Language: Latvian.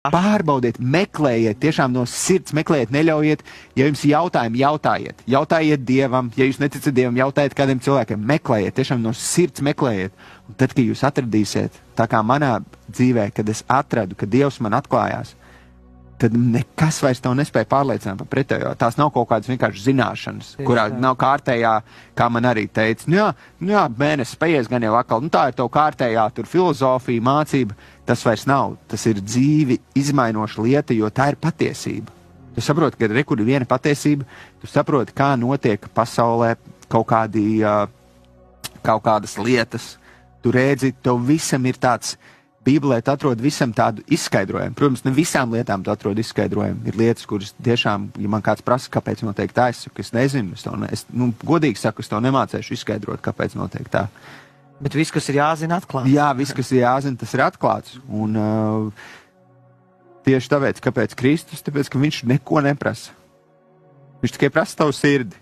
Pārbaudiet, meklējiet, tiešām no sirds meklējiet, neļaujiet, ja jums ir jautājumi, jautājiet. Jautājiet Dievam, ja jūs neticat Dievam, jautājiet kādiem cilvēkiem, meklējiet, tiešām no sirds meklējiet. Un tad, kad jūs atradīsiet, tā kā manā dzīvē, kad es atradu, ka Dievs man atklājās, tad nekas vairs tev nespēja pārliecināt par pretējo. Tās nav kaut kādas vienkārši zināšanas, kurā nav kārtējā, kā man arī teica, nu jā, mēnesis paies gan jau atkal, tā ir tev kārtējā, tur filozofija, mācība, tas vairs nav. Tas ir dzīvi izmainoša lieta, jo tā ir patiesība. Tu saproti, ka rekur ir viena patiesība, tu saproti, kā notiek pasaulē kaut kādas lietas. Tu redzi, tev visam ir tāds, Bībelē tu atrod visam tādu izskaidrojumu. Protams, ne visām lietām tu atrod izskaidrojumu. Ir lietas, kuras tiešām, ja man kāds prasa, kāpēc notiek tā, es nezinu, godīgi saku, es to nemācēšu izskaidrot, kāpēc notiek tā. Bet viss, kas ir jāzina, atklāts. Jā, viss, kas ir jāzina, tas ir atklāts. Un tieši tāpēc, kāpēc Kristus? Tāpēc, ka viņš neko neprasa. Viņš tikai prasa tavu sirdi.